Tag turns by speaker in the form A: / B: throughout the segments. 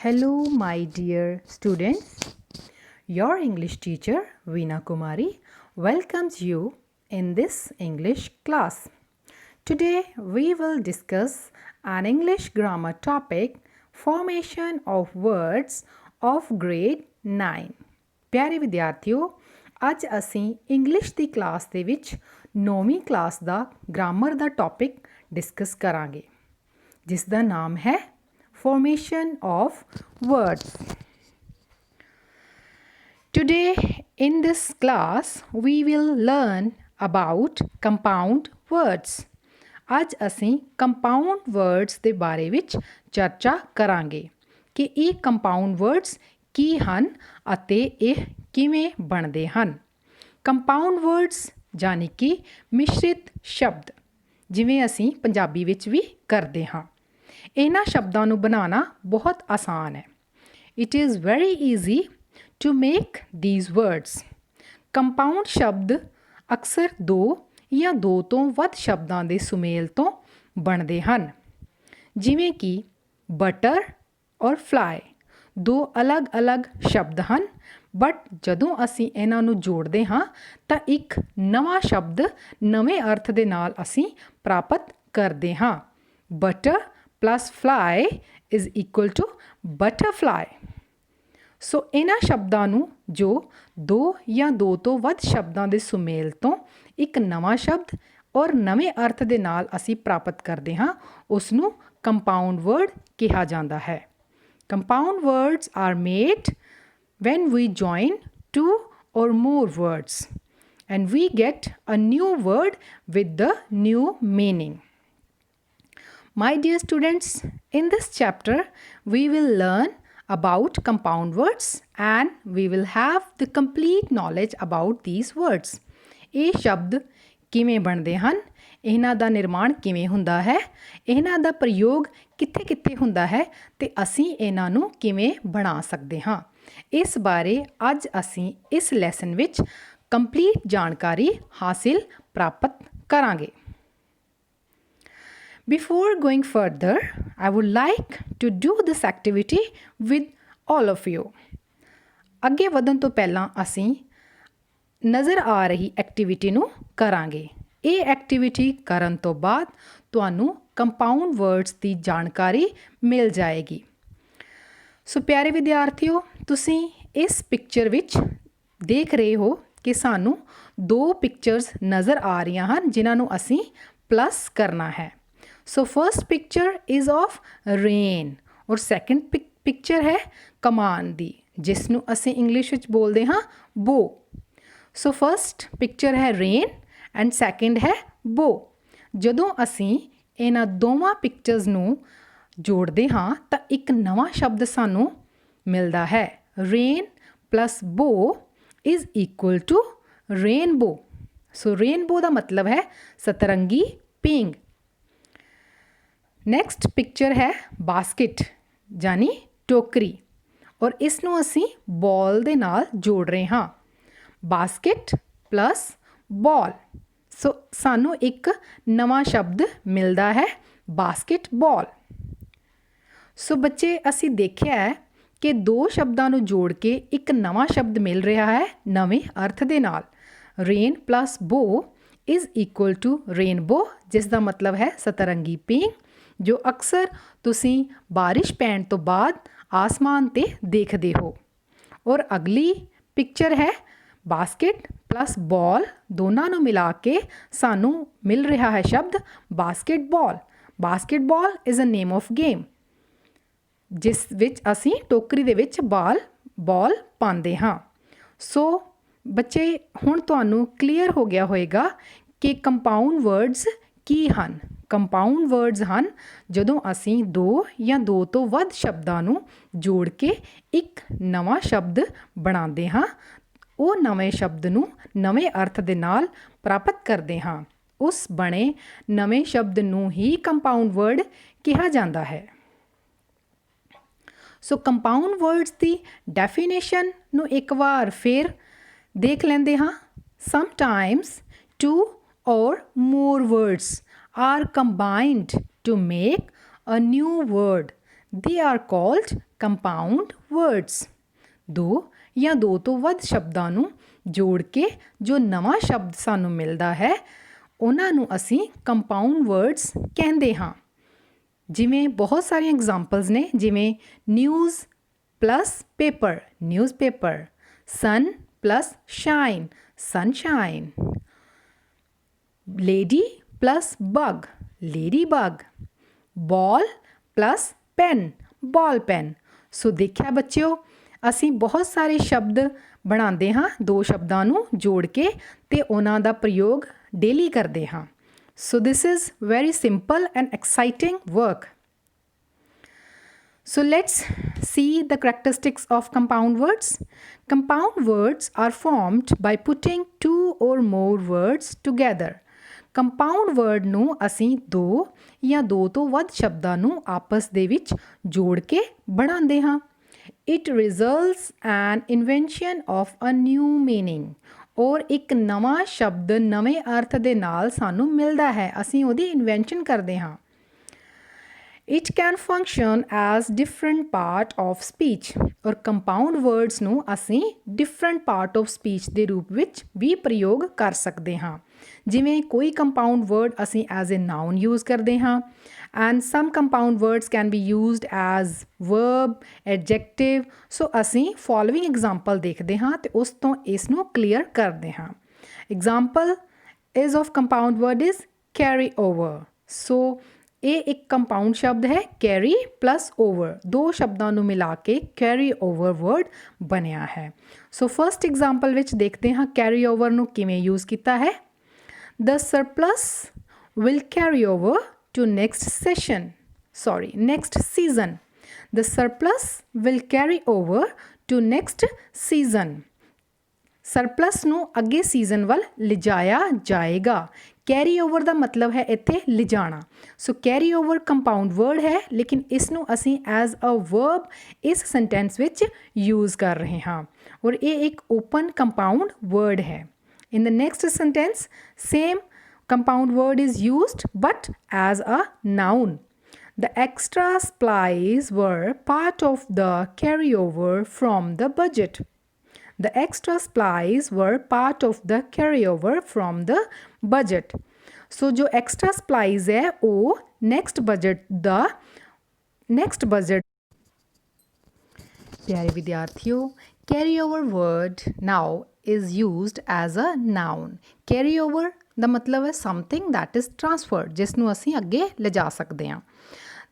A: Hello, my dear students. Your English teacher, Veena Kumari, welcomes you in this English class. Today, we will discuss an English grammar topic formation of words of grade 9. ਪਿਆਰੇ ਵਿਦਿਆਰਥੀਓ, ਅੱਜ ਅਸੀਂ English ਦੀ class ਦੇ ਵਿੱਚ 9ਵੀਂ class ਦਾ grammar ਦਾ topic discuss ਕਰਾਂਗੇ ਜਿਸ ਦਾ ਨਾਮ ਹੈ formation of words. Today in this class we will learn about compound words. ਅੱਜ ਅਸੀਂ compound words ਦੇ ਬਾਰੇ ਵਿੱਚ ਚਰਚਾ ਕਰਾਂਗੇ ਕਿ ਇਹ compound words ਕੀ ਹਨ ਅਤੇ ਇਹ ਕਿਵੇਂ ਬਣਦੇ ਹਨ। compound words ਯਾਨੀ ਕਿ ਮਿਸ਼ਰਿਤ ਸ਼ਬਦ ਜਿਵੇਂ ਅਸੀਂ ਪੰਜਾਬੀ ਵਿੱਚ ਵੀ ਕਰਦੇ ਹਾਂ। ਇਹਨਾਂ ਸ਼ਬਦਾਂ ਨੂੰ ਬਣਾਉਣਾ ਬਹੁਤ ਆਸਾਨ ਹੈ। It is very easy to make these words. Compound ਸ਼ਬਦ ਅਕਸਰ ਦੋ ਜਾਂ ਦੋ ਤੋਂ ਵੱਧ ਸ਼ਬਦਾਂ ਦੇ ਸੁਮੇਲ ਤੋਂ ਬਣਦੇ ਹਨ ਜਿਵੇਂ ਕਿ ਬਟਰ ਔਰ ਫਲਾਈ ਦੋ ਅਲੱਗ-ਅਲੱਗ ਸ਼ਬਦ ਹਨ ਬਟ ਜਦੋਂ ਅਸੀਂ ਇਹਨਾਂ ਨੂੰ ਜੋੜਦੇ ਹਾਂ ਤਾਂ ਇੱਕ ਨਵਾਂ ਸ਼ਬਦ ਨਵੇਂ ਅਰਥ ਦੇ ਨਾਲ ਅਸੀਂ ਪ੍ਰਾਪਤ ਕਰਦੇ ਹਾਂ। Butter plus fly is equal to butterfly. ਸੋ ਇਹਨਾਂ ਸ਼ਬਦਾਂ ਨੂੰ ਜੋ ਦੋ ਜਾਂ ਦੋ ਤੋਂ ਵੱਧ ਸ਼ਬਦਾਂ ਦੇ ਸੁਮੇਲ ਤੋਂ ਇੱਕ ਨਵਾਂ ਸ਼ਬਦ ਔਰ ਨਵੇਂ ਅਰਥ ਦੇ ਨਾਲ ਅਸੀਂ ਪ੍ਰਾਪਤ ਕਰਦੇ ਹਾਂ ਉਸ ਨੂੰ ਕੰਪਾਊਂਡ ਵਰਡ ਕਿਹਾ ਜਾਂਦਾ ਹੈ। Compound words R made when we join two or more words and we get a new word with the new meaning. My dear students, in this chapter, we will learn about compound words and we will have the complete knowledge about these words. ਇਹ ਸ਼ਬਦ ਕਿਵੇਂ ਬਣਦੇ ਹਨ, ਇਹਨਾਂ ਦਾ ਨਿਰਮਾਣ ਕਿਵੇਂ ਹੁੰਦਾ ਹੈ, ਇਹਨਾਂ ਦਾ ਪ੍ਰਯੋਗ ਕਿੱਥੇ-ਕਿੱਥੇ ਹੁੰਦਾ ਹੈ ਤੇ ਅਸੀਂ ਇਹਨਾਂ ਨੂੰ ਕਿਵੇਂ ਬਣਾ ਸਕਦੇ ਹਾਂ। ਇਸ ਬਾਰੇ ਅੱਜ ਅਸੀਂ ਇਸ ਲੈਸਨ ਵਿੱਚ ਕੰਪਲੀਟ ਜਾਣਕਾਰੀ ਹਾਸਿਲ ਪ੍ਰਾਪਤ ਕਰਾਂਗੇ। Before going further, I would like to do this activity with all of you. ਅੱਗੇ ਵਧਣ ਤੋਂ ਪਹਿਲਾਂ ਅਸੀਂ ਨਜ਼ਰ ਆ ਰਹੀ ਐਕਟੀਵਿਟੀ ਨੂੰ ਕਰਾਂਗੇ। ਇਹ ਐਕਟੀਵਿਟੀ ਕਰਨ ਤੋਂ ਬਾਅਦ ਤੁਹਾਨੂੰ ਕੰਪਾਊਂਡ ਵਰਡਸ ਦੀ ਜਾਣਕਾਰੀ ਮਿਲ ਜਾਏਗੀ। ਸੋ ਪਿਆਰੇ ਵਿਦਿਆਰਥੀਓ, ਤੁਸੀਂ ਇਸ ਪਿਕਚਰ ਵਿੱਚ ਦੇਖ ਰਹੇ ਹੋ ਕਿ ਸਾਨੂੰ ਦੋ ਪਿਕਚਰਸ ਨਜ਼ਰ ਆ ਰਹੀਆਂ ਹਨ ਜਿਨ੍ਹਾਂ ਨੂੰ ਅਸੀਂ ਪਲੱਸ ਕਰਨਾ ਹੈ। ਸੋ first picture is of rain ਔਰ ਸੈਕੰਡ ਪਿਕਚਰ ਹੈ ਕਮਾਨ ਦੀ ਜਿਸ ਨੂੰ ਅਸੀਂ ਇੰਗਲਿਸ਼ ਵਿੱਚ ਬੋਲਦੇ ਹਾਂ ਬੋ। ਸੋ ਫਰਸਟ ਪਿਕਚਰ ਹੈ ਰੇਨ ਐਂਡ ਸੈਕੰਡ ਹੈ ਬੋ। ਜਦੋਂ ਅਸੀਂ ਇਹਨਾਂ ਦੋਵਾਂ ਪਿਕਚਰਸ ਨੂੰ ਜੋੜਦੇ ਹਾਂ ਤਾਂ ਇੱਕ ਨਵਾਂ ਸ਼ਬਦ ਸਾਨੂੰ ਮਿਲਦਾ ਹੈ। Rain plus bow is equal to rainbow. So rainbow ਦਾ ਮਤਲਬ ਹੈ ਸਤਰੰਗੀ ਪੀਂਗ। ਨੈਕਸਟ ਪਿਕਚਰ ਹੈ ਬਾਸਕਿਟ ਯਾਨੀ ਟੋਕਰੀ ਔਰ ਇਸ ਨੂੰ ਅਸੀਂ ਬੋਲ ਦੇ ਨਾਲ ਜੋੜ ਰਹੇ ਹਾਂ। ਬਾਸਕਿਟ ਪਲੱਸ ਬੋਲ। ਸੋ ਸਾਨੂੰ ਇੱਕ ਨਵਾਂ ਸ਼ਬਦ ਮਿਲਦਾ ਹੈ ਬਾਸਕਿਟ ਬੋਲ। ਸੋ ਬੱਚੇ ਅਸੀਂ ਦੇਖਿਆ ਹੈ ਕਿ ਦੋ ਸ਼ਬਦਾਂ ਨੂੰ ਜੋੜ ਕੇ ਇੱਕ ਨਵਾਂ ਸ਼ਬਦ ਮਿਲ ਰਿਹਾ ਹੈ ਨਵੇਂ ਅਰਥ ਦੇ ਨਾਲ। Rain plus bow is equal to rainbow ਜਿਸ ਦਾ ਮਤਲਬ ਹੈ ਸਤਰੰਗੀ ਪੀਂਗ ਜੋ ਅਕਸਰ ਤੁਸੀਂ ਬਾਰਿਸ਼ ਪੈਣ ਤੋਂ ਬਾਅਦ ਆਸਮਾਨ 'ਤੇ ਦੇਖਦੇ ਹੋ। ਔਰ ਅਗਲੀ ਪਿਕਚਰ ਹੈ ਬਾਸਕਿਟ ਪਲੱਸ ਬਾਲ ਦੋਨਾਂ ਨੂੰ ਮਿਲਾ ਕੇ ਸਾਨੂੰ ਮਿਲ ਰਿਹਾ ਹੈ ਸ਼ਬਦ basketball. Basketball is a name of game ਜਿਸ ਵਿੱਚ ਅਸੀਂ ਟੋਕਰੀ ਦੇ ਵਿੱਚ ਬਾਲ ਪਾਉਂਦੇ ਹਾਂ। ਸੋ ਬੱਚੇ ਹੁਣ ਤੁਹਾਨੂੰ ਕਲੀਅਰ ਹੋ ਗਿਆ ਹੋਵੇਗਾ ਕਿ ਕੰਪਾਊਂਡ ਵਰਡਸ ਕੀ ਹਨ। ਕੰਪਾਊਂਡ ਵਰਡਸ ਹਨ ਜਦੋਂ ਅਸੀਂ ਦੋ ਜਾਂ ਦੋ ਤੋਂ ਵੱਧ ਸ਼ਬਦਾਂ ਨੂੰ ਜੋੜ ਕੇ ਇੱਕ ਨਵਾਂ ਸ਼ਬਦ ਬਣਾਉਂਦੇ ਹਾਂ। ਉਹ ਨਵੇਂ ਸ਼ਬਦ ਨੂੰ ਨਵੇਂ ਅਰਥ ਦੇ ਨਾਲ ਪ੍ਰਾਪਤ ਕਰਦੇ ਹਾਂ। ਉਸ ਬਣੇ ਨਵੇਂ ਸ਼ਬਦ ਨੂੰ ਹੀ ਕੰਪਾਊਂਡ ਵਰਡ ਕਿਹਾ ਜਾਂਦਾ ਹੈ। ਸੋ ਕੰਪਾਊਂਡ ਵਰਡਸ ਦੀ ਡੈਫੀਨੇਸ਼ਨ ਨੂੰ ਇੱਕ ਵਾਰ ਫਿਰ ਦੇਖ ਲੈਂਦੇ ਹਾਂ। ਸਮਟਾਈਮਸ ਟੂ ਔਰ ਮੋਰ words are combined to make a new word They are called compound words. ਦੋ ਜਾਂ ਦੋ ਤੋਂ ਵੱਧ ਸ਼ਬਦਾਂ ਨੂੰ ਜੋੜ ਕੇ ਜੋ ਨਵਾਂ ਸ਼ਬਦ ਸਾਨੂੰ ਮਿਲਦਾ ਹੈ ਉਹਨਾਂ ਨੂੰ ਅਸੀਂ ਕੰਪਾਊਂਡ ਵਰਡਸ ਕਹਿੰਦੇ ਹਾਂ। ਜਿਵੇਂ ਬਹੁਤ ਸਾਰੀਆਂ ਐਗਜ਼ਾਮਪਲਸ ਨੇ, ਜਿਵੇਂ news plus paper, newspaper, sun plus shine, sunshine, lady plus bug, lady bug, ball plus pen, ball pen. So ਦੇਖਿਆ ਬੱਚਿਓ, ਅਸੀਂ ਬਹੁਤ ਸਾਰੇ ਸ਼ਬਦ ਬਣਾਉਂਦੇ ਹਾਂ ਦੋ ਸ਼ਬਦਾਂ ਨੂੰ ਜੋੜ ਕੇ ਅਤੇ ਉਹਨਾਂ ਦਾ ਪ੍ਰਯੋਗ ਡੇਲੀ ਕਰਦੇ ਹਾਂ। So this is very simple and exciting work. So let's see the characteristics of compound words. Compound words are formed by putting two or more words together. Compound word ਨੂੰ ਅਸੀਂ ਦੋ ਜਾਂ ਦੋ ਤੋਂ ਵੱਧ ਸ਼ਬਦਾਂ ਨੂੰ ਆਪਸ ਦੇ ਵਿੱਚ ਜੋੜ ਕੇ ਬਣਾਉਂਦੇ ਹਾਂ। It results an invention of a new meaning. ਔਰ ਇੱਕ ਨਵਾਂ ਸ਼ਬਦ ਨਵੇਂ ਅਰਥ ਦੇ ਨਾਲ ਸਾਨੂੰ ਮਿਲਦਾ ਹੈ, ਅਸੀਂ ਉਹਦੀ ਇਨਵੈਂਸ਼ਨ ਕਰਦੇ ਹਾਂ। It can function as different part of speech. ਔਰ ਕੰਪਾਊਂਡ ਵਰਡਸ ਨੂੰ ਅਸੀਂ different part of speech ਦੇ ਰੂਪ ਵਿੱਚ ਵੀ ਪ੍ਰਯੋਗ ਕਰ ਸਕਦੇ ਹਾਂ। ਜਿਵੇਂ ਕੋਈ ਕੰਪਾਊਂਡ ਵਰਡ ਅਸੀਂ ਐਜ਼ ਏ ਨਾਊਨ ਯੂਜ਼ ਕਰਦੇ ਹਾਂ and some compound words can be used as verb, adjective. So ਅਸੀਂ ਫੋਲੋਇੰਗ ਐਗਜ਼ਾਮਪਲ ਦੇਖਦੇ ਹਾਂ ਅਤੇ ਉਸ ਤੋਂ ਇਸ ਨੂੰ ਕਲੀਅਰ ਕਰਦੇ ਹਾਂ। Example is of compound word is carry over. So ਇਹ ਇੱਕ ਕੰਪਾਊਂਡ ਸ਼ਬਦ ਹੈ, ਕੈਰੀ ਪਲੱਸ ਓਵਰ, ਦੋ ਸ਼ਬਦਾਂ ਨੂੰ ਮਿਲਾ ਕੇ ਕੈਰੀ ਓਵਰ ਵਰਡ ਬਣਿਆ ਹੈ। ਸੋ ਫਸਟ ਐਗਜ਼ਾਮਪਲ ਵਿੱਚ ਦੇਖਦੇ ਹਾਂ ਕੈਰੀ ਓਵਰ ਨੂੰ ਕਿਵੇਂ ਯੂਜ਼ ਕੀਤਾ ਹੈ। The surplus will carry over to next season. The surplus will carry over to next season. Surplus ਨੂੰ ਅੱਗੇ ਸੀਜ਼ਨ ਵੱਲ ਲਿਜਾਇਆ ਜਾਏਗਾ। ਕੈਰੀ ਓਵਰ ਦਾ ਮਤਲਬ ਹੈ ਇੱਥੇ ਲਿਜਾਣਾ। ਸੋ ਕੈਰੀ ਓਵਰ ਕੰਪਾਊਂਡ ਵਰਡ ਹੈ, ਲੇਕਿਨ ਇਸ ਨੂੰ ਅਸੀਂ ਐਜ਼ ਅ ਵਰਬ ਇਸ ਸੈਂਟੈਂਸ ਵਿੱਚ ਯੂਜ਼ ਕਰ ਰਹੇ ਹਾਂ ਔਰ ਇਹ ਇੱਕ ਓਪਨ ਕੰਪਾਊਂਡ ਵਰਡ ਹੈ। In the next sentence, same compound word is used but as a noun. The extra supplies were part of the carryover from the budget. The extra supplies were part of the carryover from the budget. So जो extra supplies है वो next budget प्यारे विद्यार्थियों, carry over word now is used as a noun. Carry over ਦਾ ਮਤਲਬ ਹੈ something that is transferred, ਜਿਸ ਨੂੰ ਅਸੀਂ ਅੱਗੇ ਲਿਜਾ ਸਕਦੇ ਹਾਂ।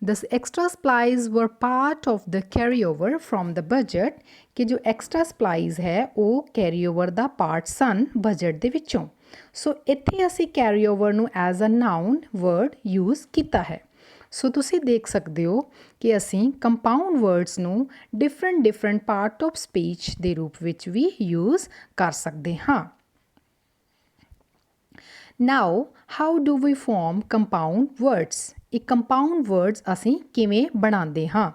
A: The extra supplies were part of the carryover from the budget. ਕਿ ਜੋ extra supplies ਹੈ ਉਹ carryover ਦਾ part ਸਨ ਬਜਟ ਦੇ ਵਿੱਚੋਂ। ਸੋ ਇੱਥੇ ਅਸੀਂ carryover ਨੂੰ as a noun word use ਕੀਤਾ ਹੈ। ਸੋ ਤੁਸੀਂ ਦੇਖ ਸਕਦੇ ਹੋ ਕਿ ਅਸੀਂ ਕੰਪਾਊਂਡ ਵਰਡਸ ਨੂੰ ਡਿਫਰੈਂਟ ਪਾਰਟ ਆਫ ਸਪੀਚ ਦੇ ਰੂਪ ਵਿੱਚ ਵੀ ਯੂਜ਼ ਕਰ ਸਕਦੇ ਹਾਂ। Now how do we form compound words. ਇਹ ਕੰਪਾਊਂਡ ਵਰਡਸ ਅਸੀਂ ਕਿਵੇਂ ਬਣਾਉਂਦੇ ਹਾਂ।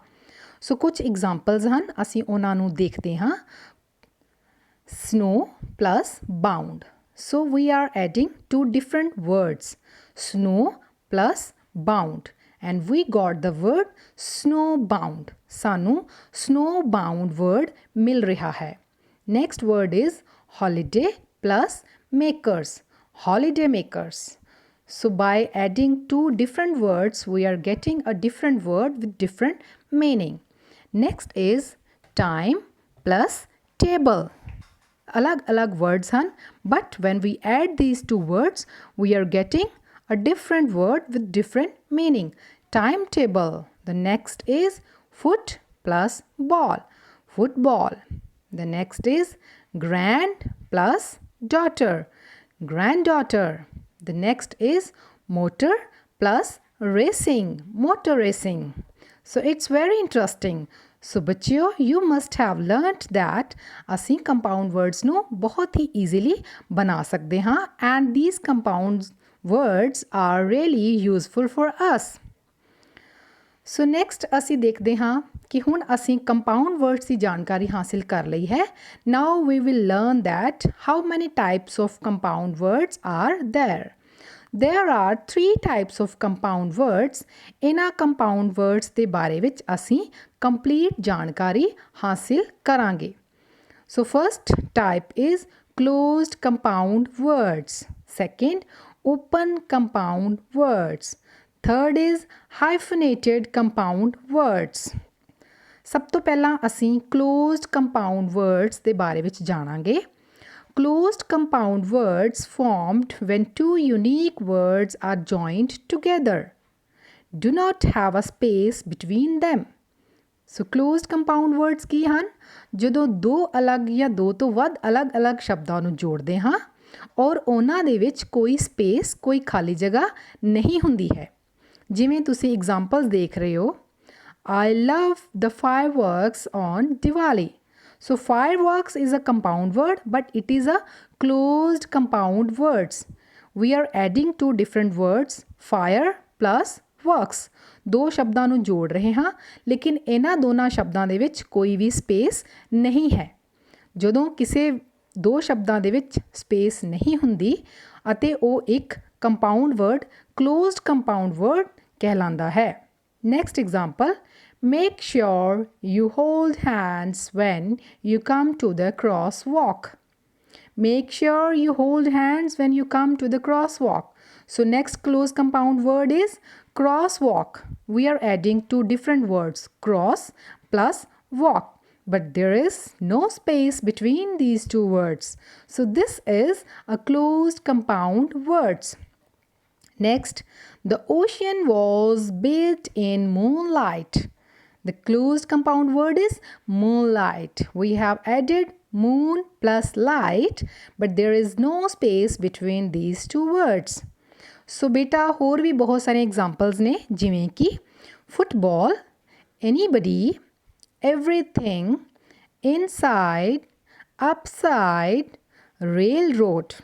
A: ਸੋ ਕੁਝ ਐਗਜ਼ਾਮਪਲਸ ਹਨ, ਅਸੀਂ ਉਹਨਾਂ ਨੂੰ ਦੇਖਦੇ ਹਾਂ। Snow plus bound. So we are adding two different words, snow plus bound, and we got the word snowbound. ਸਾਨੂੰ snowbound word ਮਿਲ ਰਿਹਾ ਹੈ। Next word is holiday plus makers, holiday makers. So by adding two different words, we are getting a different word with different meaning. Next is time plus table. अलग words ਹਨ, but when we add these two words, we are getting a different word with different meaning. Timetable. The next is foot plus ball, football. The next is grand plus daughter, granddaughter. The next is motor plus racing, motor racing. So it's very interesting. So ਬੱਚਿਓ, you must have learnt that ਅਸੀਂ compound words ਨੂੰ ਬਹੁਤ ਹੀ easily ਬਣਾ ਸਕਦੇ ਹਾਂ and these compound words are really useful for us. So next ਅਸੀਂ ਦੇਖਦੇ ਹਾਂ ਕਿ ਹੁਣ ਅਸੀਂ compound words ਦੀ ਜਾਣਕਾਰੀ ਹਾਸਿਲ ਕਰ ਲਈ ਹੈ। Now we will learn that how many types of compound words are there. There are three types of compound words. इन्हां compound words ਦੇ ਬਾਰੇ ਵਿੱਚ ਅਸੀਂ complete ਜਾਣਕਾਰੀ ਹਾਸਿਲ ਕਰਾਂਗੇ. So first type is closed compound words. Second, open compound words. Third is hyphenated compound words. ਸਭ ਤੋਂ ਪਹਿਲਾਂ ਅਸੀਂ closed compound words ਦੇ ਬਾਰੇ ਵਿੱਚ ਜਾਣਾਂਗੇ. Closed compound words formed when two unique words are joined together. Do not have a space between them. So closed compound words ਕੀ ਹਨ? ਜਦੋਂ ਦੋ ਅਲੱਗ ਜਾਂ ਦੋ ਤੋਂ ਵੱਧ ਅਲੱਗ-ਅਲੱਗ ਸ਼ਬਦਾਂ ਨੂੰ ਜੋੜਦੇ ਹਾਂ ਔਰ ਉਹਨਾਂ ਦੇ ਵਿੱਚ ਕੋਈ ਸਪੇਸ ਕੋਈ ਖਾਲੀ ਜਗ੍ਹਾ ਨਹੀਂ ਹੁੰਦੀ ਹੈ. ਜਿਵੇਂ ਤੁਸੀਂ ਐਗਜ਼ਾਮਪਲਸ ਦੇਖ ਰਹੇ ਹੋ. I love the fireworks on Diwali. So fireworks is a compound word, but it is a closed compound words. We are adding two different words, fire plus works. ਦੋ ਸ਼ਬਦਾਂ ਨੂੰ ਜੋੜ ਰਹੇ ਹਾਂ ਲੇਕਿਨ ਇਹਨਾਂ ਦੋਨਾਂ ਸ਼ਬਦਾਂ ਦੇ ਵਿੱਚ ਕੋਈ ਵੀ ਸਪੇਸ ਨਹੀਂ ਹੈ. ਜਦੋਂ ਕਿਸੇ ਦੋ ਸ਼ਬਦਾਂ ਦੇ ਵਿੱਚ ਸਪੇਸ ਨਹੀਂ ਹੁੰਦੀ ਅਤੇ ਉਹ ਇੱਕ compound word closed compound word ਕਹਿਲਾਂਦਾ ਹੈ. Next example, make sure you hold hands when you come to the crosswalk. Make sure you hold hands when you come to the crosswalk. So next close compound word is crosswalk. We are adding two different words, cross plus walk. But there is no space between these two words. So this is a closed compound words. Next, the ocean was bathed in moonlight. The closed compound word is moonlight. We have added moon plus light, but there is no space between these two words. So beta ਹੋਰ ਵੀ ਬਹੁਤ ਸਾਰੇ examples ਨੇ ਜਿਵੇਂ ਕਿ football, anybody, everything, inside, upside, railroad.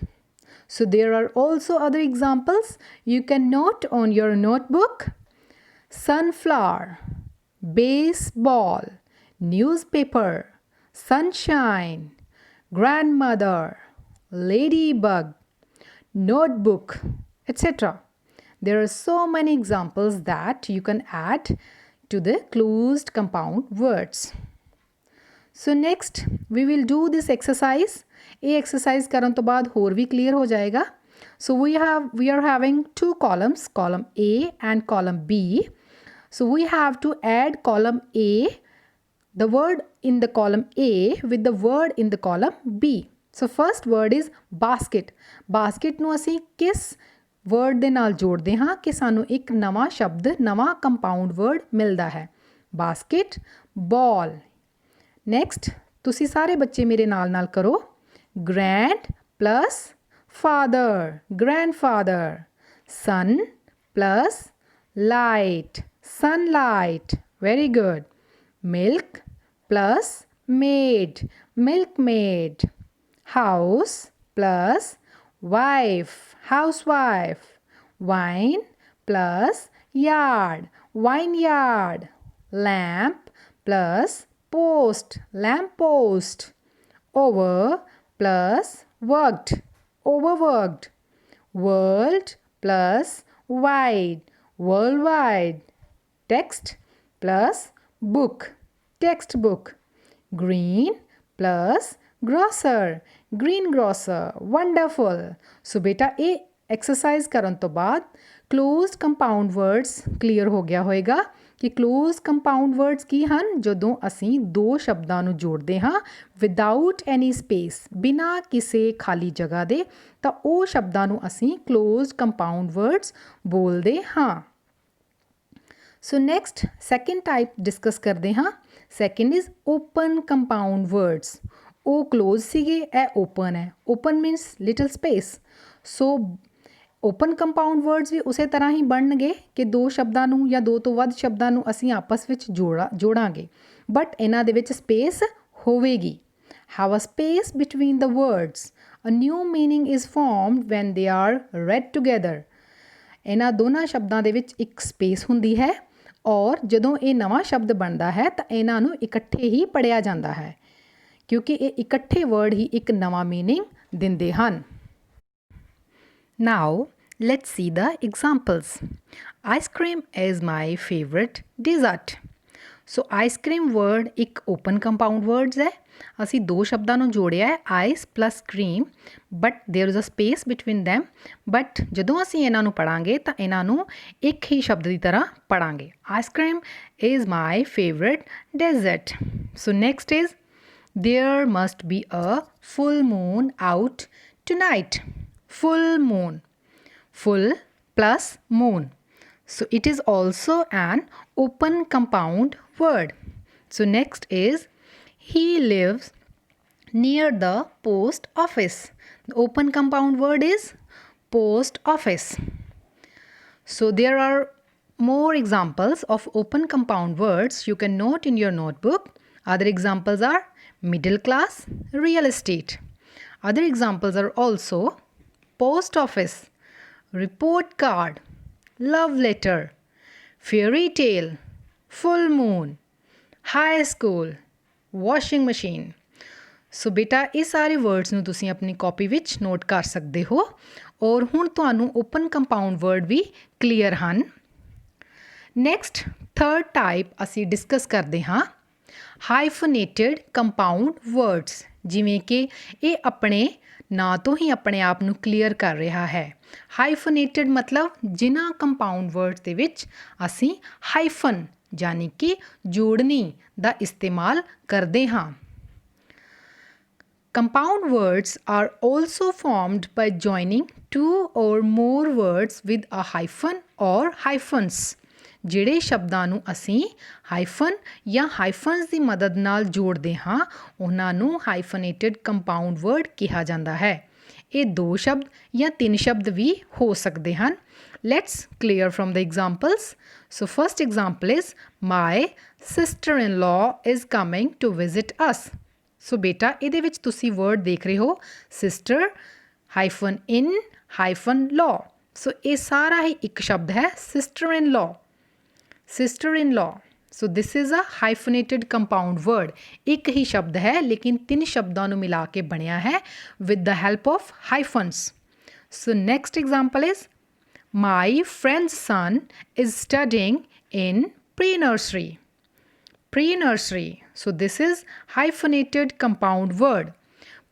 A: So there are also other examples you can note on your notebook. Sunflower, baseball, newspaper, sunshine, grandmother, ladybug, notebook, etc. There are so many examples that you can add to the closed compound words. So next we will do this exercise. ਇਹ exercise ਕਰਨ ਤੋਂ ਬਾਅਦ ਹੋਰ ਵੀ clear ਹੋ ਜਾਏਗਾ. So we are having two columns, column A and column B. So we have to add column A, the word in the column A with the word in the column B. So first word is basket. Basket ਨੂੰ ਅਸੀਂ ਕਿਸ word ਦੇ ਨਾਲ ਜੋੜਦੇ ਹਾਂ ਕਿ ਸਾਨੂੰ ਇੱਕ ਨਵਾਂ ਸ਼ਬਦ ਨਵਾਂ compound word ਮਿਲਦਾ ਹੈ. Basket, ball. Next ਤੁਸੀਂ ਸਾਰੇ ਬੱਚੇ ਮੇਰੇ ਨਾਲ ਕਰੋ. Grand plus father, grandfather. Sun plus light, sunlight. Very good. Milk plus maid, milkmaid. House plus wife, housewife. Wine plus yard, vineyard. Lamp plus post, lamppost. Over plus worked, overworked. World plus wide, worldwide. Text plus book, textbook. Green plus grocer, greengrocer. Wonderful. So beta ਇਹ exercise ਕਰਨ ਤੋਂ ਬਾਅਦ closed compound words clear ਹੋ ਗਿਆ ਹੋਏਗਾ ਕਿ closed compound words ਕੀ ਹਨ? ਜਦੋਂ ਅਸੀਂ ਦੋ ਸ਼ਬਦਾਂ ਨੂੰ ਜੋੜਦੇ ਹਾਂ ਵਿਦਆਊਟ ਐਨੀ ਸਪੇਸ, ਬਿਨਾਂ ਕਿਸੇ ਖਾਲੀ ਜਗ੍ਹਾ ਦੇ, ਤਾਂ ਉਹ ਸ਼ਬਦਾਂ ਨੂੰ ਅਸੀਂ closed compound words ਬੋਲਦੇ ਹਾਂ. So next second type discuss ਕਰਦੇ ਹਾਂ. Second is open compound words. ਉਹ ਕਲੋਜ਼ ਸੀਗੇ, ਇਹ ਓਪਨ ਹੈ. Open means little space. So open compound words ਵੀ ਉਸੇ ਤਰ੍ਹਾਂ ਹੀ ਬਣਨਗੇ ਕਿ ਦੋ ਸ਼ਬਦਾਂ ਨੂੰ ਜਾਂ ਦੋ ਤੋਂ ਵੱਧ ਸ਼ਬਦਾਂ ਨੂੰ ਅਸੀਂ ਆਪਸ ਵਿੱਚ ਜੋੜਾਂਗੇ ਬਟ ਇਹਨਾਂ ਦੇ ਵਿੱਚ ਸਪੇਸ ਹੋਵੇਗੀ. Have a space between the words. A new meaning is formed when they are read together. ਇਹਨਾਂ ਦੋਨਾਂ ਸ਼ਬਦਾਂ ਦੇ ਵਿੱਚ ਇੱਕ ਸਪੇਸ ਹੁੰਦੀ ਹੈ ਔਰ ਜਦੋਂ ਇਹ ਨਵਾਂ ਸ਼ਬਦ ਬਣਦਾ ਹੈ ਤਾਂ ਇਹਨਾਂ ਨੂੰ ਇਕੱਠੇ ਹੀ ਪੜ੍ਹਿਆ ਜਾਂਦਾ ਹੈ ਕਿਉਂਕਿ ਇਹ ਇਕੱਠੇ ਵਰਡ ਹੀ ਇੱਕ ਨਵਾਂ ਮੀਨਿੰਗ ਦਿੰਦੇ ਹਨ. Now Let's see the examples. Ice cream is my favorite dessert. So ice cream word ਇੱਕ ਓਪਨ ਕੰਪਾਊਂਡ ਵਰਡਸ ਹੈ। ਅਸੀਂ ਦੋ ਸ਼ਬਦਾਂ ਨੂੰ ਜੋੜਿਆ ਹੈ, ice plus cream, but there is a space between them. But ਜਦੋਂ ਅਸੀਂ ਇਹਨਾਂ ਨੂੰ ਪੜ੍ਹਾਂਗੇ ਤਾਂ ਇਹਨਾਂ ਨੂੰ ਇੱਕ ਹੀ ਸ਼ਬਦ ਦੀ ਤਰ੍ਹਾਂ ਪੜ੍ਹਾਂਗੇ। Ice cream is my favourite dessert. So next is there must be a full moon out tonight. Full moon, full plus moon. So it is also an open compound word. So next is he lives near the post office. The open compound word is post office. So there are more examples of open compound words you can note in your notebook. Other examples are middle class, real estate. Other examples are also post office, report card, love letter, fairy tale, full moon, high school, washing machine. ਸੋ ਬੇਟਾ ਇਹ ਸਾਰੇ words ਨੂੰ ਤੁਸੀਂ ਆਪਣੀ copy ਵਿੱਚ note ਕਰ ਸਕਦੇ ਹੋ ਔਰ ਹੁਣ ਤੁਹਾਨੂੰ ਓਪਨ ਕੰਪਾਊਂਡ ਵਰਡ ਵੀ ਕਲੀਅਰ ਹਨ। ਨੈਕਸਟ ਥਰਡ ਟਾਈਪ ਅਸੀਂ ਡਿਸਕਸ ਕਰਦੇ ਹਾਂ ਹਾਈਫਨੇਟਡ ਕੰਪਾਊਂਡ ਵਰਡਸ, ਜਿਵੇਂ ਕਿ ਇਹ ਆਪਣੇ ਨਾਂ ਤੋਂ ਹੀ ਆਪਣੇ ਆਪ ਨੂੰ ਕਲੀਅਰ ਕਰ ਰਿਹਾ ਹੈ। ਹਾਈਫਨੇਟਡ ਮਤਲਬ ਜਿਨ੍ਹਾਂ ਕੰਪਾਊਂਡ ਵਰਡਸ ਦੇ ਵਿੱਚ ਅਸੀਂ ਹਾਈਫਨ ਯਾਨੀ ਕਿ ਜੋੜਨੀ ਦਾ ਇਸਤੇਮਾਲ ਕਰਦੇ ਹਾਂ। Compound words are also formed by joining two or more words with a hyphen or hyphens. ਜਿਹੜੇ ਸ਼ਬਦਾਂ ਨੂੰ ਅਸੀਂ ਹਾਈਫਨ ਜਾਂ ਹਾਈਫਨਸ ਦੀ ਮਦਦ ਨਾਲ ਜੋੜਦੇ ਹਾਂ ਉਹਨਾਂ ਨੂੰ ਹਾਈਫਨੇਟਡ ਕੰਪਾਊਂਡ ਵਰਡ ਕਿਹਾ ਜਾਂਦਾ ਹੈ। ਇਹ ਦੋ ਸ਼ਬਦ ਜਾਂ ਤਿੰਨ ਸ਼ਬਦ ਵੀ ਹੋ ਸਕਦੇ ਹਨ। Let's clear from the examples. So first example is my sister in law is coming to visit us. So ਬੇਟਾ ਇਹਦੇ ਵਿੱਚ ਤੁਸੀਂ ਵਰਡ ਦੇਖ ਰਹੇ ਹੋ sister hyphen in hyphen law. So ਇਹ ਸਾਰਾ ਹੀ ਇੱਕ ਸ਼ਬਦ ਹੈ sister in law, sister in law. So this is a hyphenated compound word. ਇੱਕ ਹੀ ਸ਼ਬਦ ਹੈ ਲੇਕਿਨ ਤਿੰਨ ਸ਼ਬਦਾਂ ਨੂੰ ਮਿਲਾ ਕੇ ਬਣਿਆ ਹੈ with the help of hyphens. So next example is my friend's son is studying in pre nursery. Pre-nursery. So this is hyphenated compound word.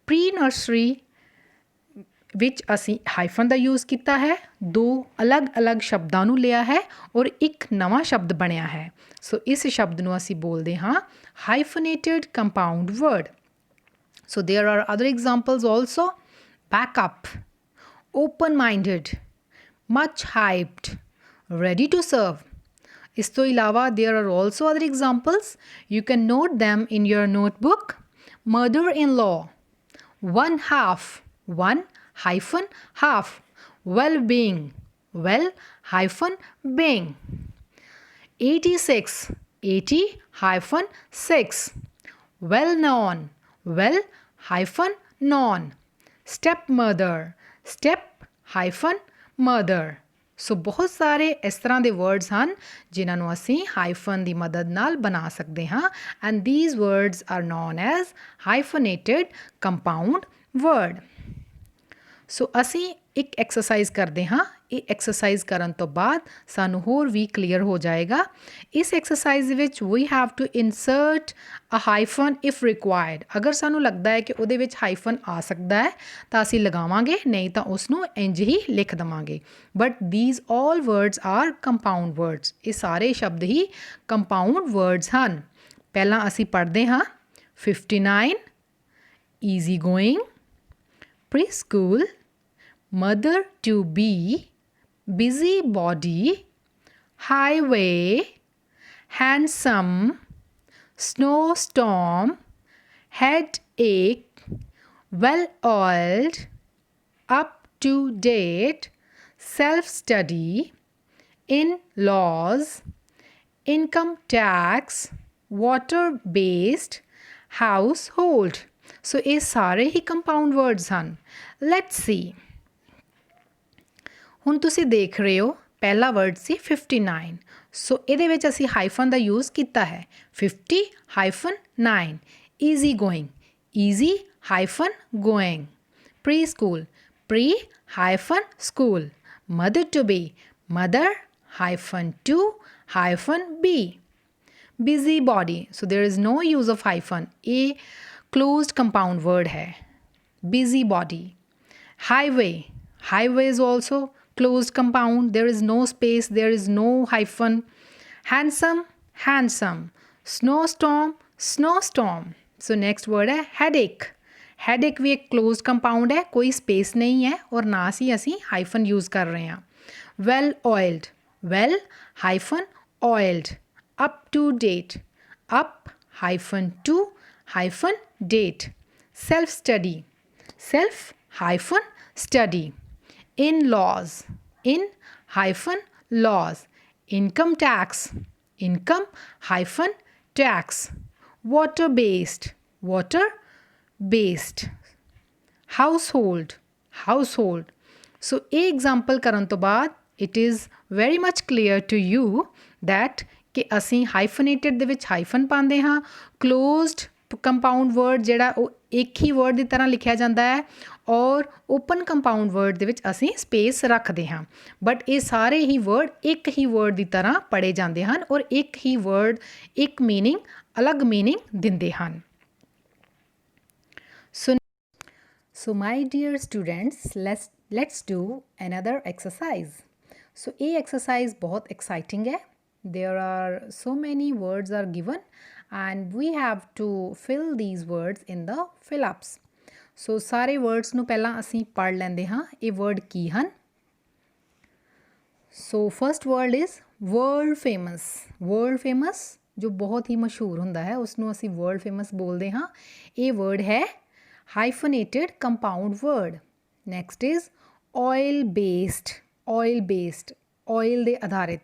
A: Pre-nursery ਵਿੱਚ ਅਸੀਂ ਹਾਈਫਨ ਦਾ ਯੂਜ਼ ਕੀਤਾ ਹੈ, ਦੋ ਅਲੱਗ-ਅਲੱਗ ਸ਼ਬਦਾਂ ਨੂੰ ਲਿਆ ਹੈ ਔਰ ਇੱਕ ਨਵਾਂ ਸ਼ਬਦ ਬਣਿਆ ਹੈ। ਸੋ ਇਸ ਸ਼ਬਦ ਨੂੰ ਅਸੀਂ ਬੋਲਦੇ ਹਾਂ hyphenated compound word. So there are other examples also. Backup, open-minded, much hyped, ready to serve. ਇਸ ਤੋਂ ਇਲਾਵਾ there are also other examples. You can note them in your notebook. Mother-in-law, one half, one hyphen half. Well-being, well hyphen being. 86, 80 hyphen 6. Well-known, well hyphen known. Stepmother, step hyphen mother. ਸੋ ਬਹੁਤ ਸਾਰੇ ਇਸ ਤਰ੍ਹਾਂ ਦੇ words ਹਨ ਜਿਨ੍ਹਾਂ ਨੂੰ ਅਸੀਂ hyphen ਦੀ ਮਦਦ ਨਾਲ ਬਣਾ ਸਕਦੇ ਹਾਂ and these words are known as hyphenated compound word. So ਅਸੀਂ ਇੱਕ ਐਕਸਰਸਾਈਜ਼ ਕਰਦੇ ਹਾਂ। ਇਹ ਐਕਸਰਸਾਈਜ਼ ਕਰਨ ਤੋਂ ਬਾਅਦ ਸਾਨੂੰ ਹੋਰ ਵੀ ਕਲੀਅਰ ਹੋ ਜਾਏਗਾ। ਇਸ ਐਕਸਰਸਾਈਜ਼ ਵਿੱਚ we have to insert a hyphen if required. ਅਗਰ ਸਾਨੂੰ ਲੱਗਦਾ ਹੈ ਕਿ ਉਹਦੇ ਵਿੱਚ ਹਾਈਫਨ ਆ ਸਕਦਾ ਹੈ ਤਾਂ ਅਸੀਂ ਲਗਾਵਾਂਗੇ, ਨਹੀਂ ਤਾਂ ਉਸ ਨੂੰ ਇੰਝ ਹੀ ਲਿਖ ਦੇਵਾਂਗੇ। But these all words are compound words. ਇਹ ਸਾਰੇ ਸ਼ਬਦ ਹੀ ਕੰਪਾਊਂਡ ਵਰਡਸ ਹਨ। ਪਹਿਲਾਂ ਅਸੀਂ ਪੜ੍ਹਦੇ ਹਾਂ 59 easy going, pre school, mother to be, busybody, highway, handsome, snowstorm, headache, well-oiled, up-to-date, self-study, in-laws, income tax, water-based, household. So ਇਹ ਸਾਰੇ ਹੀ ਕੰਪਾਊਂਡ ਵਰਡਸ ਹਨ। Let's see. ਹੁਣ ਤੁਸੀਂ ਦੇਖ ਰਹੇ ਹੋ ਪਹਿਲਾ ਵਰਡ ਸੀ 59। ਸੋ ਇਹਦੇ ਵਿੱਚ ਅਸੀਂ ਹਾਈਫਨ ਦਾ ਯੂਜ਼ ਕੀਤਾ ਹੈ 50 hyphen 9। Easy going, easy hyphen going. Pre school, pre hyphen school. mother to be, mother hyphen to hyphen be. Busybody, so there is no use of hyphen. A closed compound word hai. Busybody. Highway, highway is also closed compound. There is no space, there is no hyphen. Handsome, handsome. Snowstorm, snowstorm. So next word है headache. Headache भी एक closed compound है, कोई space नहीं है और ना ही ਅਸੀਂ hyphen use कर रहे हैं. Well oiled, well hyphen oiled. Up to date, up hyphen to hyphen date. Self study, self hyphen study. In-laws, in hyphen laws. Income tax, income hyphen tax. Water based, water based. Household, household. So ਇਹ example ਕਰਨ ਤੋਂ ਬਾਅਦ it is very much clear to you that ਕਿ ਅਸੀਂ hyphenated ਦੇ ਵਿੱਚ hyphen ਪਾਉਂਦੇ ਹਾਂ. Closed ਕੰਪਾਊਂਡ ਵਰਡ ਜਿਹੜਾ ਉਹ ਇੱਕ ਹੀ ਵਰਡ ਦੀ ਤਰ੍ਹਾਂ ਲਿਖਿਆ ਜਾਂਦਾ ਹੈ ਔਰ ਓਪਨ ਕੰਪਾਊਂਡ ਵਰਡ ਦੇ ਵਿੱਚ ਅਸੀਂ ਸਪੇਸ ਰੱਖਦੇ ਹਾਂ. ਬਟ ਇਹ ਸਾਰੇ ਹੀ ਵਰਡ ਇੱਕ ਹੀ ਵਰਡ ਦੀ ਤਰ੍ਹਾਂ ਪੜ੍ਹੇ ਜਾਂਦੇ ਹਨ ਔਰ ਇੱਕ ਹੀ ਵਰਡ ਇੱਕ ਮੀਨਿੰਗ ਅਲੱਗ ਮੀਨਿੰਗ ਦਿੰਦੇ ਹਨ. So my dear students, let's do another exercise. So ਇਹ ਐਕਸਰਸਾਈਜ਼ ਬਹੁਤ ਐਕਸਾਈਟਿੰਗ ਹੈ. There are so many words are given and we have to fill these words in the fill-ups. So ਸਾਰੇ words ਨੂੰ ਪਹਿਲਾਂ ਅਸੀਂ ਪੜ੍ਹ ਲੈਂਦੇ ਹਾਂ. ਇਹ word ਕੀ ਹਨ? So first word is world famous. World famous ਜੋ ਬਹੁਤ ਹੀ ਮਸ਼ਹੂਰ ਹੁੰਦਾ ਹੈ ਉਸ ਨੂੰ ਅਸੀਂ world famous ਬੋਲਦੇ ਹਾਂ. ਇਹ word ਹੈ hyphenated compound word. Next is oil based. Oil based, oil ਦੇ ਆਧਾਰਿਤ.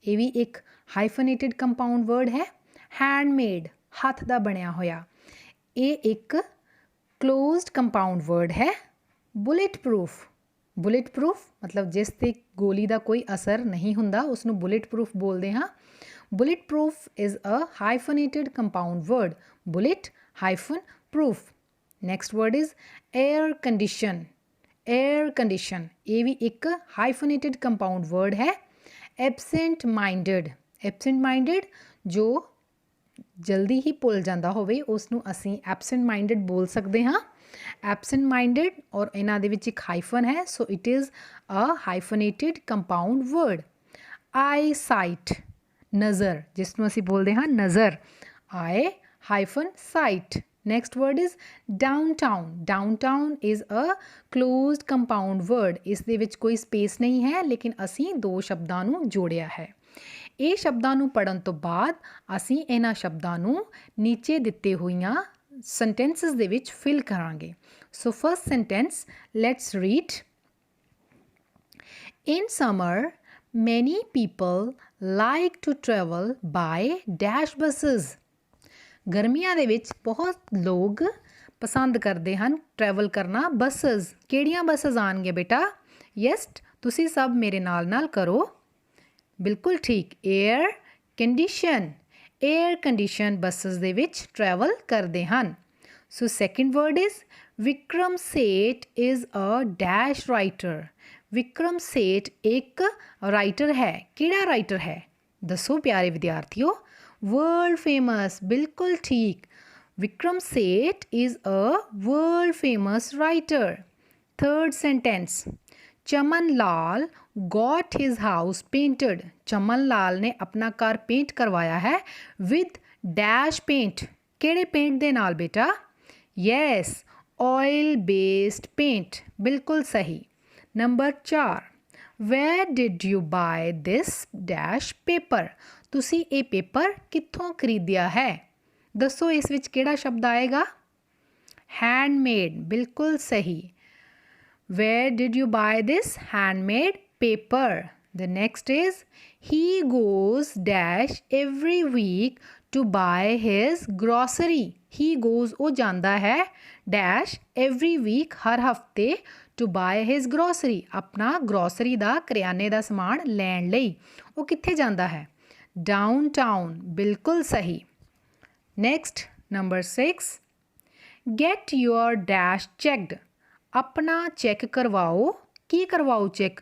A: ਇਹ ਵੀ ਇੱਕ ਹਾਈਫਨੇਟਿਡ ਕੰਪਾਊਂਡ ਵਰਡ ਹੈ. ਹੈਂਡਮੇਡ, ਹੱਥ ਦਾ ਬਣਿਆ ਹੋਇਆ. ਇਹ ਇੱਕ ਕਲੋਜ਼ਡ ਕੰਪਾਊਂਡ ਵਰਡ ਹੈ. ਬੁਲੇਟ ਪ੍ਰੂਫ, ਬੁਲੇਟ ਪ੍ਰੂਫ ਮਤਲਬ ਜਿਸ 'ਤੇ ਗੋਲੀ ਦਾ ਕੋਈ ਅਸਰ ਨਹੀਂ ਹੁੰਦਾ ਉਸ ਨੂੰ ਬੁਲੇਟ ਪ੍ਰੂਫ ਬੋਲਦੇ ਹਾਂ. Bullet proof is a hyphenated compound word. Bullet hyphen proof. Next word is air condition. Air condition ਇਹ ਵੀ ਇੱਕ ਹਾਈਫਨੇਟਿਡ ਕੰਪਾਊਂਡ ਵਰਡ ਹੈ. ਐਬਸੈਂਟ ਮਾਈਂਡਡ, ਐਬਸੈਂਟ ਮਾਈਂਡਡ ਜੋ ਜਲਦੀ ਹੀ ਭੁੱਲ ਜਾਂਦਾ ਹੋਵੇ ਉਸ ਨੂੰ ਅਸੀਂ ਐਬਸੈਂਟ ਮਾਈਂਡਡ ਬੋਲ ਸਕਦੇ ਹਾਂ. ਐਬਸੈਂਟ ਮਾਈਂਡਡ ਔਰ ਇਹਨਾਂ ਦੇ ਵਿੱਚ ਇੱਕ ਹਾਈਫਨ ਹੈ so it is a hyphenated compound word. Eye sight, ਨਜ਼ਰ ਜਿਸ ਨੂੰ ਅਸੀਂ ਬੋਲਦੇ ਹਾਂ ਨਜ਼ਰ. Eye hyphen sight. Next word is downtown. Downtown is a closed compound word. ਇਸ ਦੇ ਵਿੱਚ ਕੋਈ ਸਪੇਸ ਨਹੀਂ ਹੈ ਲੇਕਿਨ ਅਸੀਂ ਦੋ ਸ਼ਬਦਾਂ ਨੂੰ ਜੋੜਿਆ ਹੈ. ਇਹ ਸ਼ਬਦਾਂ ਨੂੰ ਪੜ੍ਹਨ ਤੋਂ ਬਾਅਦ ਅਸੀਂ ਇਹਨਾਂ ਸ਼ਬਦਾਂ ਨੂੰ ਨੀਚੇ ਦਿੱਤੇ ਹੋਈਆਂ sentences ਦੇ ਵਿੱਚ ਫਿਲ ਕਰਾਂਗੇ. So first sentence, let's read. In summer, many people like to travel by dash buses. ਗਰਮੀਆਂ ਦੇ ਵਿੱਚ ਬਹੁਤ ਲੋਕ ਪਸੰਦ ਕਰਦੇ ਹਨ ਟਰੈਵਲ ਕਰਨਾ ਬੱਸਸ. ਕਿਹੜੀਆਂ ਬੱਸਸ ਆਉਣਗੀਆਂ ਬੇਟਾ? ਯੈਸ, ਤੁਸੀਂ ਸਭ ਮੇਰੇ ਨਾਲ ਕਰੋ. ਬਿਲਕੁਲ ਠੀਕ, air condition. Air condition buses ਦੇ ਵਿੱਚ ਟਰੈਵਲ ਕਰਦੇ ਹਨ. So second word is Vikram Seth is a dash writer. Vikram Seth ਇੱਕ ਰਾਈਟਰ ਹੈ. ਕਿਹੜਾ ਰਾਈਟਰ ਹੈ? ਦੱਸੋ ਪਿਆਰੇ ਵਿਦਿਆਰਥੀਓ. वर्ल्ड फेमस, बिल्कुल ठीक. Vikram Seth is a world famous writer. Third sentence, Chaman Lal got his house painted. Chaman Lal ने अपना घर पेंट करवाया है with dash paint. केड़े पेंट दे नाल बेटा? yes, oil based paint. बिल्कुल सही. Number 4, where did you buy this dash paper? ਤੁਸੀਂ ਇਹ ਪੇਪਰ ਕਿੱਥੋਂ ਖਰੀਦਿਆ ਹੈ? ਦੱਸੋ ਇਸ ਵਿੱਚ ਕਿਹੜਾ ਸ਼ਬਦ ਆਏਗਾ? ਹੈਂਡਮੇਡ. ਬਿਲਕੁਲ ਸਹੀ. where did you buy this handmade paper? The next is he goes dash every week to buy his grocery. he goes ਉਹ ਜਾਂਦਾ ਹੈ dash every week ਹਰ ਹਫਤੇ to buy his grocery ਆਪਣਾ ਗਰੋਸਰੀ ਦਾ ਕਰਿਆਨੇ ਦਾ ਸਮਾਨ ਲੈਣ ਲਈ. ਉਹ ਕਿੱਥੇ ਜਾਂਦਾ ਹੈ? Downtown. ਬਿਲਕੁਲ ਸਹੀ. Next, number 6, get your dash checked. ਆਪਣਾ ਚੈੱਕ ਕਰਵਾਓ. ਕੀ ਕਰਵਾਓ check?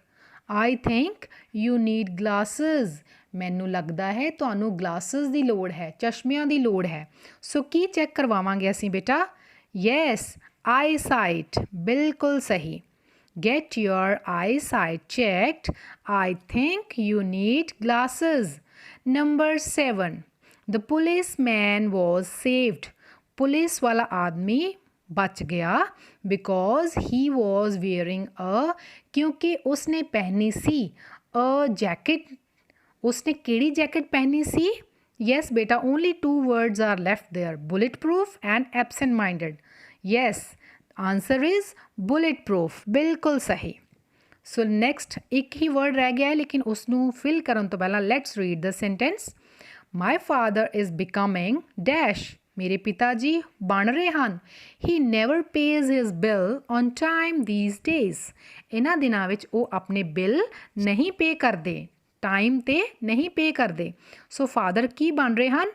A: I think you need glasses. ਮੈਨੂੰ ਲੱਗਦਾ ਹੈ ਤੁਹਾਨੂੰ ਗਲਾਸਿਸ ਦੀ ਲੋੜ ਹੈ, ਚਸ਼ਮਿਆਂ ਦੀ ਲੋੜ ਹੈ। ਸੋ ਕੀ ਚੈੱਕ ਕਰਵਾਵਾਂਗੇ ਅਸੀਂ ਬੇਟਾ? ਯੈਸ, eyesight, ਬਿਲਕੁਲ ਸਹੀ। Get your eyesight checked. I think you need glasses. Number 7. The policeman was saved. Police ਵਾਲਾ ਆਦਮੀ ਬਚ ਗਿਆ because he was wearing a, ਕਿਉਂਕਿ ਉਸਨੇ ਪਹਿਨੀ ਸੀ a jacket। ਉਸਨੇ ਕਿਹੜੀ ਜੈਕਟ ਪਹਿਨੀ ਸੀ? ਯੈਸ ਬੇਟਾ, only 2 words are left there, bulletproof and absent minded। Yes, answer is bulletproof, ਬਿਲਕੁਲ ਸਹੀ। ਸੋ ਨੈਕਸਟ ਇੱਕ ਹੀ ਵਰਡ ਰਹਿ ਗਿਆ ਹੈ, ਲੇਕਿਨ ਉਸ ਨੂੰ ਫਿਲ ਕਰਨ ਤੋਂ ਪਹਿਲਾਂ let's read the sentence. My father is becoming dash. ਮੇਰੇ ਪਿਤਾ ਜੀ ਬਣ ਰਹੇ ਹਨ। He never pays his bill on time these days. ਇਹਨਾਂ ਦਿਨਾਂ ਵਿੱਚ ਉਹ ਆਪਣੇ ਬਿੱਲ ਨਹੀਂ ਪੇ ਕਰਦੇ, ਟਾਈਮ 'ਤੇ ਨਹੀਂ ਪੇ ਕਰਦੇ। ਸੋ ਫਾਦਰ ਕੀ ਬਣ ਰਹੇ ਹਨ?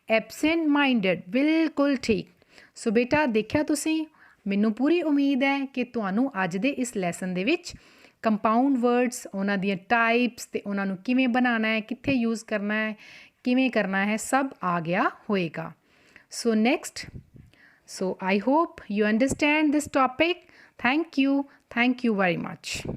A: ਐਬਸੈਂਟ ਮਾਈਂਡਡ, ਬਿਲਕੁਲ ਠੀਕ। ਸੋ ਬੇਟਾ ਦੇਖਿਆ ਤੁਸੀਂ, ਮੈਨੂੰ ਪੂਰੀ ਉਮੀਦ ਹੈ ਕਿ ਤੁਹਾਨੂੰ ਅੱਜ ਦੇ ਇਸ ਲੈਸਨ ਦੇ ਵਿੱਚ ਕੰਪਾਊਂਡ ਵਰਡਸ, ਉਹਨਾਂ ਦੀਆਂ ਟਾਈਪਸ ਅਤੇ ਉਹਨਾਂ ਨੂੰ ਕਿਵੇਂ ਬਣਾਉਣਾ ਹੈ, ਕਿੱਥੇ ਯੂਜ਼ ਕਰਨਾ ਹੈ, ਕਿਵੇਂ ਕਰਨਾ ਹੈ, ਸਭ ਆ ਗਿਆ ਹੋਏਗਾ। So next, so I hope you understand this topic. Thank you very much.